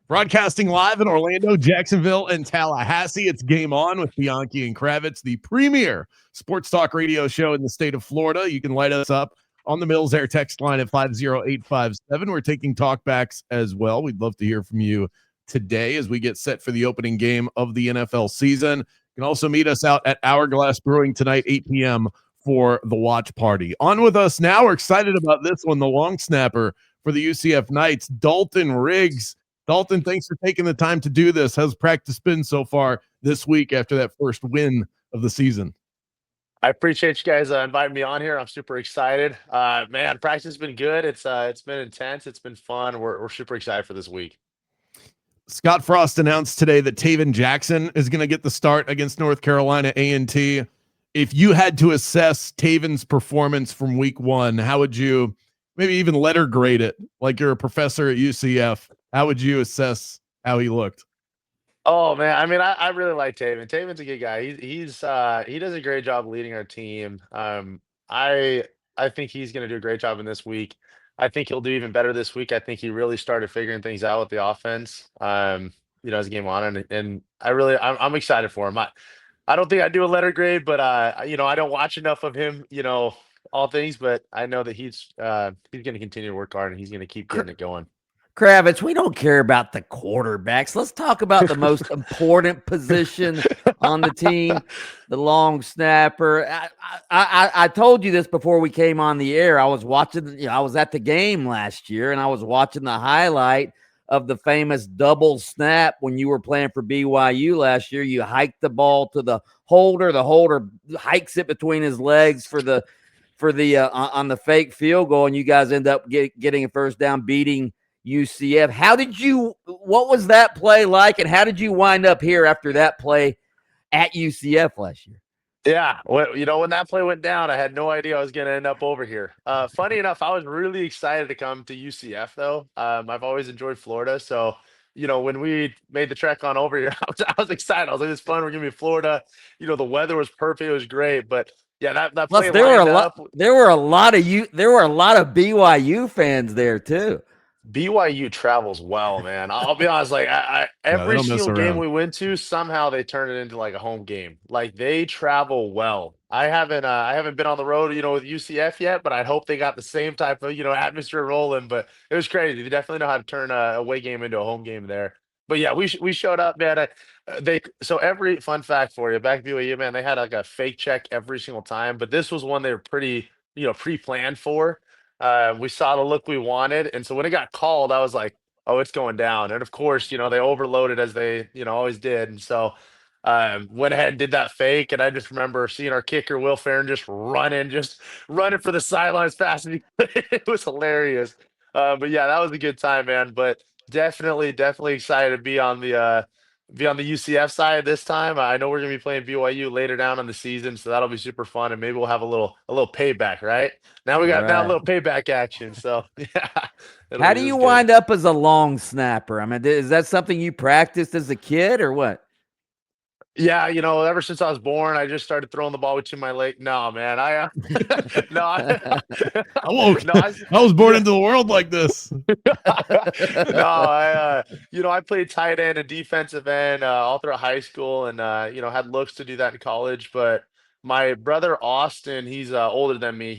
Broadcasting live in Orlando, Jacksonville, and Tallahassee, it's Game On with Bianchi and Kravitz, the premier sports talk radio show in the state of Florida. You can light us up on the Mills Air text line at 50857. We're taking talkbacks as well. We'd love to hear from you today as we get set for the opening game of the NFL season. You can also meet us out at Hourglass Brewing tonight, 8 p.m. for the watch party. On with us now. We're excited about this one, the long snapper for the UCF Knights, Dalton Riggs. Dalton, thanks for taking the time to do this. How's practice been so far this week after that first win of the season? I appreciate you guys inviting me on here. I'm super excited. Man, practice has been good. It's been intense. It's been fun. We're super excited for this week. Scott Frost announced today that Taven Jackson is going to get the start against North Carolina A&T. If you had to assess Taven's performance from week one, how would you maybe even letter grade it? Like you're a professor at UCF. How would you assess how he looked? Oh man, I mean, I really like Taven. Taven's a good guy. He does a great job leading our team. I I think he's going to do a great job in this week. I think he'll do even better this week. I think he really started figuring things out with the offense. As the game on, and I'm excited for him. I don't think I do a letter grade, but I don't watch enough of him. All things, but I know that he's going to continue to work hard and he's going to keep getting it going. Kravitz, we don't care about the quarterbacks. Let's talk about the most important position on the team, the long snapper. I told you this before we came on the air. I was watching, I was at the game last year, and I was watching the highlight of the famous double snap when you were playing for BYU last year. You hiked the ball to the holder hikes it between his legs on the fake field goal, and you guys end up getting a first down, beating UCF. What was that play like, and how did you wind up here after that play at UCF last year? Yeah, when that play went down, I had no idea I was going to end up over here. Funny enough, I was really excited to come to UCF, though. I've always enjoyed Florida, so when we made the trek on over here, I was excited. I was like, "It's fun. We're gonna be in Florida." The weather was perfect. It was great, but yeah, that Plus play there were a lined lot. up. There were a lot of BYU fans there too. BYU travels well, man. I'll be honest. Like they every don't mess single game around. we went to, somehow they turn it into like a home game. Like they travel well. I haven't been on the road, with UCF yet, but I hope they got the same type of atmosphere rolling. But it was crazy. They definitely know how to turn a away game into a home game there. But yeah, we showed up, man. Every fun fact for you, back at BYU, man, they had like a fake check every single time, but this was one they were pretty pre-planned for. We saw the look we wanted, and so when it got called, I was like, "Oh, it's going down." And of course, they overloaded as they always did, and so went ahead and did that fake. And I just remember seeing our kicker Will Farron just running for the sidelines fast as he could. It was hilarious. But yeah, that was a good time, man. But definitely excited to be on the UCF side this time. I know we're gonna be playing BYU later down in the season, so that'll be super fun, and maybe we'll have a little payback, right? Now we got a Right. little payback action. So yeah, How do it you was good. wind up as a long snapper? I mean, is that something you practiced as a kid or what? Yeah, ever since I was born, I just started throwing the ball between my leg. No, man, no, I woke. no, I was born yeah. into the world like this. No, I played tight end and defensive end all throughout high school, and had looks to do that in college. But my brother Austin, he's older than me.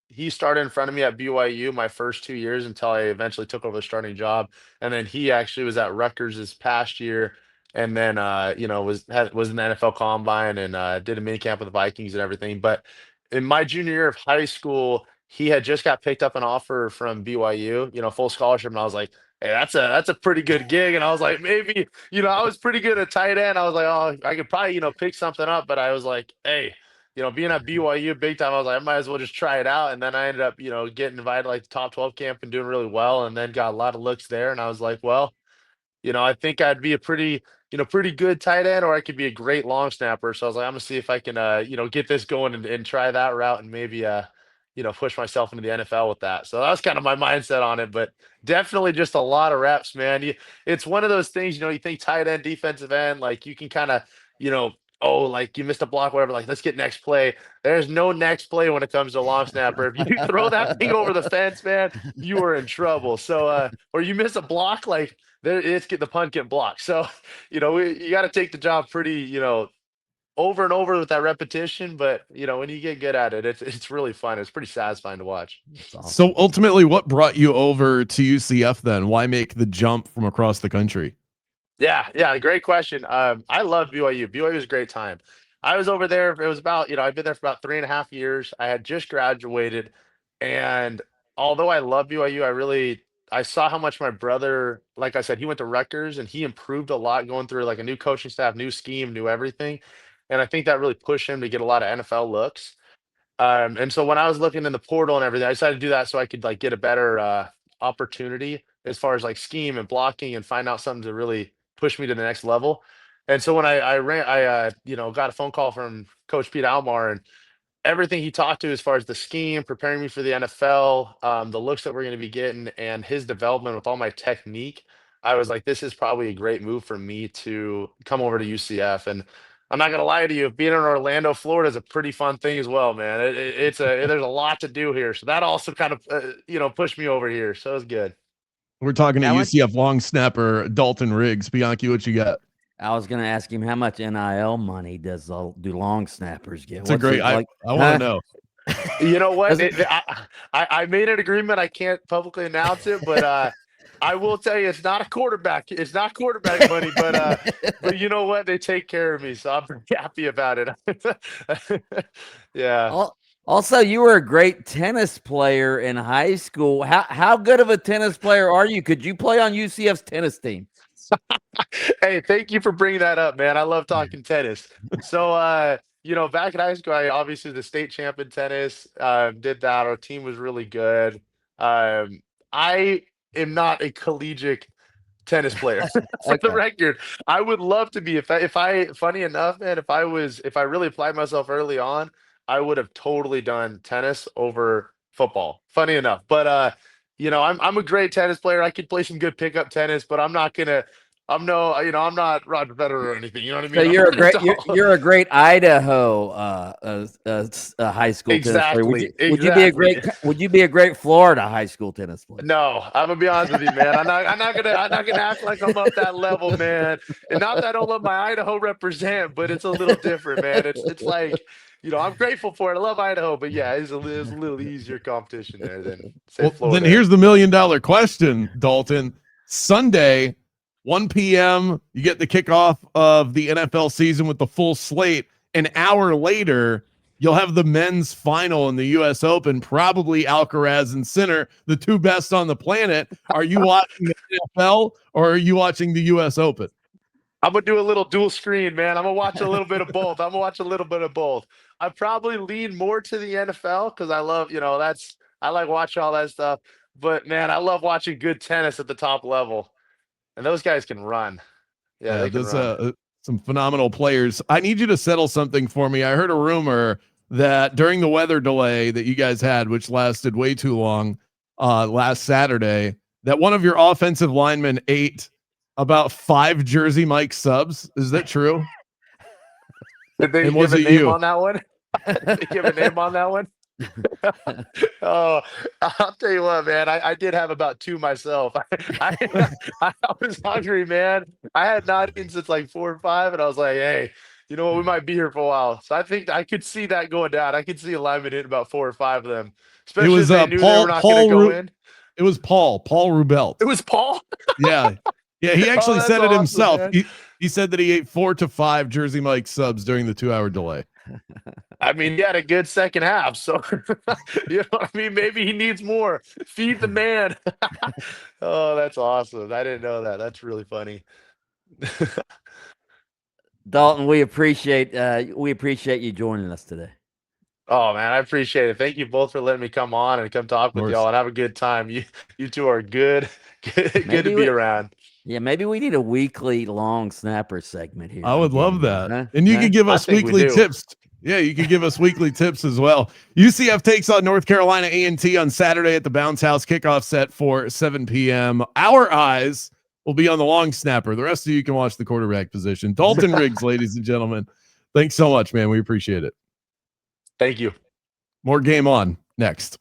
He started in front of me at BYU my first 2 years until I eventually took over the starting job, and then he actually was at Rutgers this past year, and then was in the NFL Combine and did a mini camp with the Vikings and everything. But in my junior year of high school, he had just got picked up an offer from BYU, full scholarship, and I was like, "Hey, that's a pretty good gig." And I was like, maybe, I was pretty good at tight end. I was like, "Oh, I could probably, pick something up." But I was like, "Hey, being at BYU big time, I was like, I might as well just try it out." And then I ended up, getting invited to, like the top 12 camp and doing really well, and then got a lot of looks there. And I was like, well, I think I'd be a pretty good tight end, or I could be a great long snapper. So I was like, I'm gonna see if I can, get this going and try that route and maybe, push myself into the NFL with that. So that was kind of my mindset on it, but definitely just a lot of reps, man. It's one of those things, you think tight end, defensive end, like you can kind of, you know, oh, like you missed a block, whatever, like let's get next play. There's no next play when it comes to long snapper. If you throw that thing over the fence, man, you are in trouble. So or you miss a block, like there it's get the punt getting blocked. So, you got to take the job pretty, over and over with that repetition, but when you get good at it, it's really fun. It's pretty satisfying to watch. Awesome. So ultimately, what brought you over to UCF then? Why make the jump from across the country? Yeah, great question. I love BYU. BYU was a great time. I was over there. It was about, I've been there for about 3.5 years. I had just graduated, and although I love BYU, I saw how much my brother, like I said, he went to Rutgers and he improved a lot going through like a new coaching staff, new scheme, new everything, and I think that really pushed him to get a lot of NFL looks. And so when I was looking in the portal and everything, I decided to do that so I could like get a better opportunity as far as like scheme and blocking and find out something to really push me to the next level. And so when I got a phone call from Coach Pete Almar, and everything he talked to as far as the scheme, preparing me for the NFL, the looks that we're going to be getting, and his development with all my technique, I was like, this is probably a great move for me to come over to UCF. And I'm not going to lie to you, being in Orlando, Florida is a pretty fun thing as well, man. There's a lot to do here. So that also kind of, pushed me over here. So it was good. We're talking to UCF long snapper Dalton Riggs. Bianchi, what you got? I was going to ask him how much NIL money do long snappers get? It's a great. I want to know. You know what? I made an agreement. I can't publicly announce it, but I will tell you, it's not quarterback money. But you know what? They take care of me, so I'm pretty happy about it. Yeah. Also, you were a great tennis player in high school. How good of a tennis player are you? Could you play on UCF's tennis team? Hey, thank you for bringing that up, man. I love talking tennis. So, back in high school, I obviously was the state champ in tennis. Did that. Our team was really good. I am not a collegiate tennis player. For the record, I would love to be. Funny enough, man, if I really applied myself early on, I would have totally done tennis over football. Funny enough, but I'm a great tennis player. I could play some good pickup tennis, but I'm not Roger Federer or anything. You know what I mean? So you're a great Idaho high school tennis player. Would you be a great Florida high school tennis player? No, I'm gonna be honest with you, man. I'm not gonna act like I'm up that level, man. And not that I don't love my Idaho represent, but it's a little different, man. It's like, I'm grateful for it. I love Idaho, but yeah, it's a little easier competition there than Florida. Then here's the $1 million question, Dalton. Sunday, 1 p.m., you get the kickoff of the NFL season with the full slate. An hour later, you'll have the men's final in the U.S. Open, probably Alcaraz and Sinner, the two best on the planet. Are you watching the NFL or are you watching the U.S. Open? I'm going to do a little dual screen, man. I'm going to watch a little bit of both. I probably lean more to the NFL because I love, I like watching all that stuff. But, man, I love watching good tennis at the top level. And those guys can run. Yeah, they can run. Some phenomenal players. I need you to settle something for me. I heard a rumor that during the weather delay that you guys had, which lasted way too long last Saturday, that one of your offensive linemen ate about 5 Jersey Mike subs. Is that true? Did they give a name on that one? Did they give a name on that one? Oh, I'll tell you what, man. I did have about 2 myself. I was hungry, man. I had not eaten since like 4 or 5, and I was like, hey, you know what? We might be here for a while. So I think I could see that going down. I could see a lineman hitting about 4 or 5 of them, especially if they knew they were not going to go in. It was Paul Rubelt. It was Paul. Yeah. He actually said it himself. Man. He said that he ate 4 to 5 Jersey Mike subs during the 2-hour delay. I mean, he had a good second half, so you know what I mean? Maybe he needs more. Feed the man. Oh, that's awesome. I didn't know that. That's really funny. Dalton, we appreciate you joining us today. Oh, man, I appreciate it. Thank you both for letting me come on and come talk with y'all and have a good time. You two are good to be around. Yeah, maybe we need a weekly long snapper segment here. I would love that. Huh? And you could give us weekly tips. Yeah, you could give us weekly tips as well. UCF takes on North Carolina A&T on Saturday at the Bounce House. Kickoff set for 7 p.m. Our eyes will be on the long snapper. The rest of you can watch the quarterback position. Dalton Riggs, ladies and gentlemen, Thanks so much, man. We appreciate it. Thank you. More Game On next.